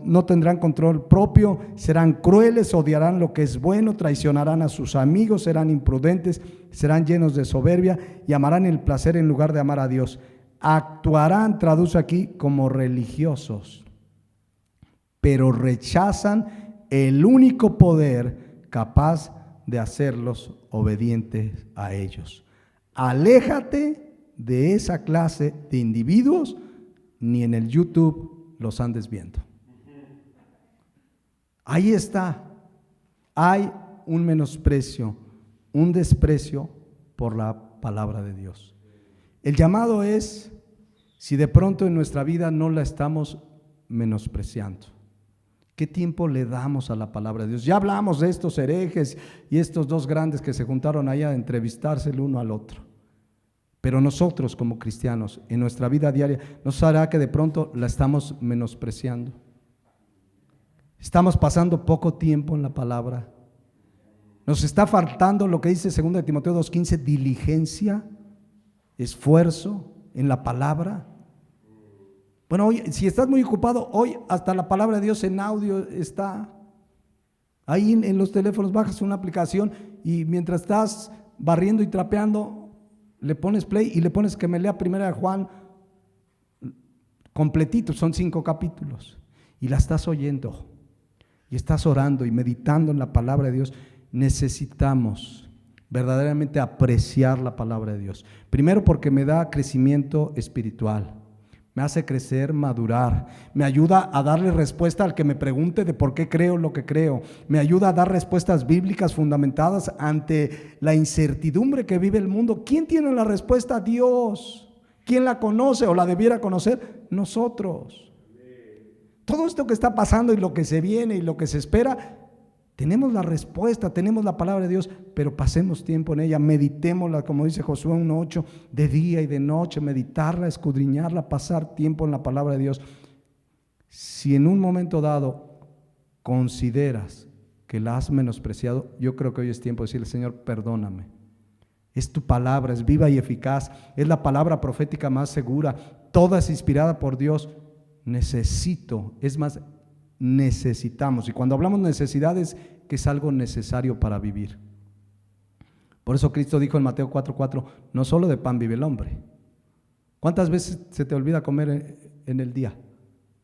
no tendrán control propio, serán crueles, odiarán lo que es bueno, traicionarán a sus amigos, serán imprudentes, serán llenos de soberbia y amarán el placer en lugar de amar a Dios. Actuarán, traduce aquí, como religiosos, pero rechazan el único poder capaz de hacerlos obedientes a ellos. Aléjate de esa clase de individuos, ni en el YouTube los andes viendo. Ahí está. Hay un menosprecio, un desprecio por la palabra de Dios. El llamado es, si de pronto en nuestra vida no la estamos menospreciando, ¿qué tiempo le damos a la palabra de Dios? Ya hablamos de estos herejes y estos dos grandes que se juntaron allá a entrevistarse el uno al otro. Pero nosotros como cristianos, en nuestra vida diaria, ¿no será que de pronto la estamos menospreciando? Estamos pasando poco tiempo en la palabra. Nos está faltando lo que dice 2 Timoteo 2:15, diligencia, esfuerzo en la palabra. Bueno, hoy, si estás muy ocupado, hoy hasta la palabra de Dios en audio está. Ahí en los teléfonos bajas una aplicación y mientras estás barriendo y trapeando, le pones play y le pones que me lea 1 Juan completito, son 5 capítulos, y la estás oyendo y estás orando y meditando en la palabra de Dios. Necesitamos verdaderamente apreciar la palabra de Dios. Primero porque me da crecimiento espiritual, me hace crecer, madurar, me ayuda a darle respuesta al que me pregunte de por qué creo lo que creo, me ayuda a dar respuestas bíblicas fundamentadas ante la incertidumbre que vive el mundo. ¿Quién tiene la respuesta? Dios. ¿Quién la conoce o la debiera conocer? Nosotros. Todo esto que está pasando y lo que se viene y lo que se espera, tenemos la respuesta, tenemos la palabra de Dios, pero pasemos tiempo en ella, meditémosla, como dice Josué 1:8, de día y de noche, meditarla, escudriñarla, pasar tiempo en la palabra de Dios. Si en un momento dado consideras que la has menospreciado, yo creo que hoy es tiempo de decirle: Señor, perdóname. Es tu palabra, es viva y eficaz, es la palabra profética más segura, toda es inspirada por Dios. Necesito, es más, necesitamos, y cuando hablamos necesidades, que es algo necesario para vivir. Por eso Cristo dijo en Mateo 4:4, no solo de pan vive el hombre. ¿Cuántas veces se te olvida comer en el día?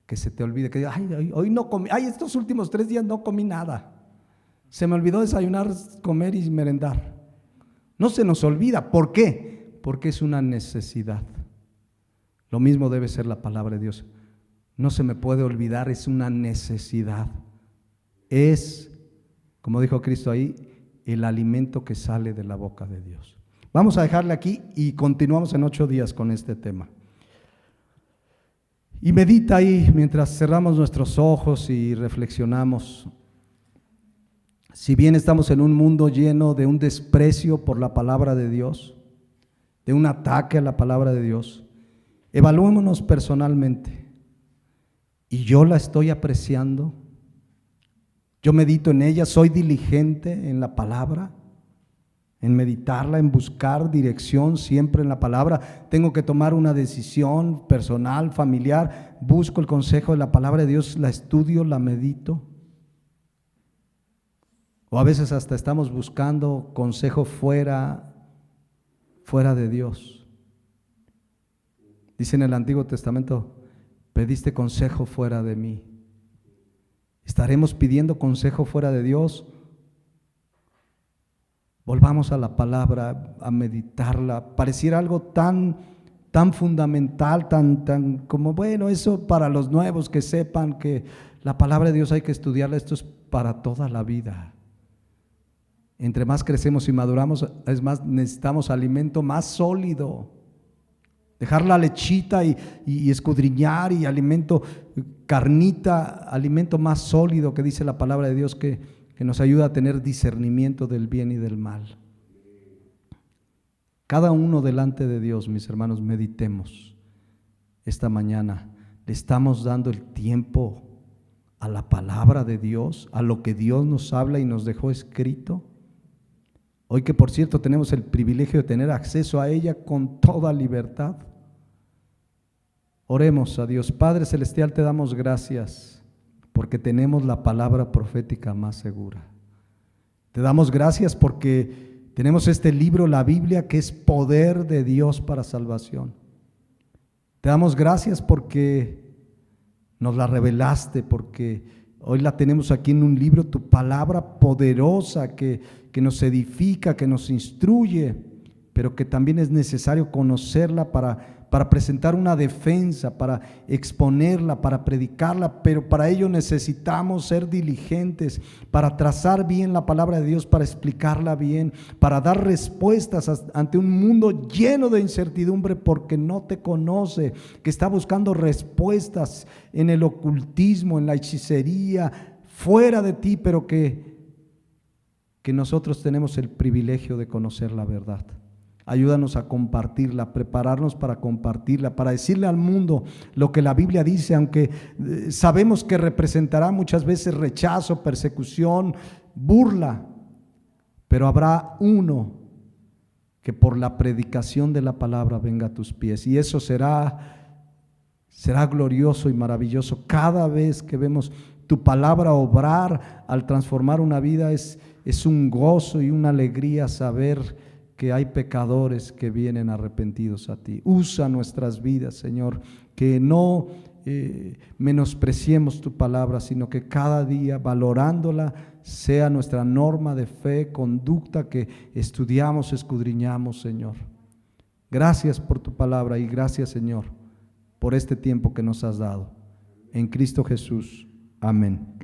Que se te olvide, que hoy no comí, estos últimos 3 días no comí nada, se me olvidó desayunar, comer y merendar. No se nos olvida. ¿Por qué? Porque es una necesidad. Lo mismo debe ser la palabra de Dios. No se me puede olvidar, es una necesidad. Es, como dijo Cristo ahí, el alimento que sale de la boca de Dios. Vamos a dejarle aquí y continuamos en 8 días con este tema. Y medita ahí mientras cerramos nuestros ojos y reflexionamos. Si bien estamos en un mundo lleno de un desprecio por la palabra de Dios, de un ataque a la palabra de Dios, evaluémonos personalmente. ¿Y yo la estoy apreciando? ¿Yo medito en ella? ¿Soy diligente en la palabra? en meditarla, en buscar dirección siempre en la palabra. Tengo que tomar una decisión personal, familiar, busco el consejo de la palabra de Dios, la estudio, la medito. O a veces hasta estamos buscando consejo fuera de Dios. Dice en el Antiguo Testamento, pediste consejo fuera de mí. ¿Estaremos pidiendo consejo fuera de Dios? Volvamos a la palabra, a meditarla. Pareciera algo tan fundamental, tan como, bueno, eso para los nuevos que sepan que la palabra de Dios hay que estudiarla. Esto es para toda la vida. Entre más crecemos y maduramos, es más, necesitamos alimento más sólido. Dejar la lechita y escudriñar, y alimento, carnita, alimento más sólido, que dice la palabra de Dios, que nos ayuda a tener discernimiento del bien y del mal. Cada uno delante de Dios, mis hermanos, meditemos esta mañana. Le estamos dando el tiempo a la palabra de Dios, a lo que Dios nos habla y nos dejó escrito. Hoy que, por cierto, tenemos el privilegio de tener acceso a ella con toda libertad. Oremos a Dios. Padre Celestial, te damos gracias porque tenemos la palabra profética más segura. Te damos gracias porque tenemos este libro, la Biblia, que es poder de Dios para salvación. Te damos gracias porque nos la revelaste, porque hoy la tenemos aquí en un libro, tu palabra poderosa que nos edifica, que nos instruye, pero que también es necesario conocerla para presentar una defensa, para exponerla, para predicarla, pero para ello necesitamos ser diligentes, para trazar bien la palabra de Dios, para explicarla bien, para dar respuestas ante un mundo lleno de incertidumbre porque no te conoce, que está buscando respuestas en el ocultismo, en la hechicería, fuera de ti, pero que nosotros tenemos el privilegio de conocer la verdad. Ayúdanos a compartirla, prepararnos para compartirla, para decirle al mundo lo que la Biblia dice, aunque sabemos que representará muchas veces rechazo, persecución, burla, pero habrá uno que por la predicación de la palabra venga a tus pies, y eso será glorioso y maravilloso. Cada vez que vemos tu palabra obrar al transformar una vida, es un gozo y una alegría saber que hay pecadores que vienen arrepentidos a ti. Usa nuestras vidas, Señor, que no menospreciemos tu palabra, sino que cada día, valorándola, sea nuestra norma de fe, conducta, que estudiamos, escudriñamos, Señor. Gracias por tu palabra y gracias, Señor, por este tiempo que nos has dado. En Cristo Jesús. Amén.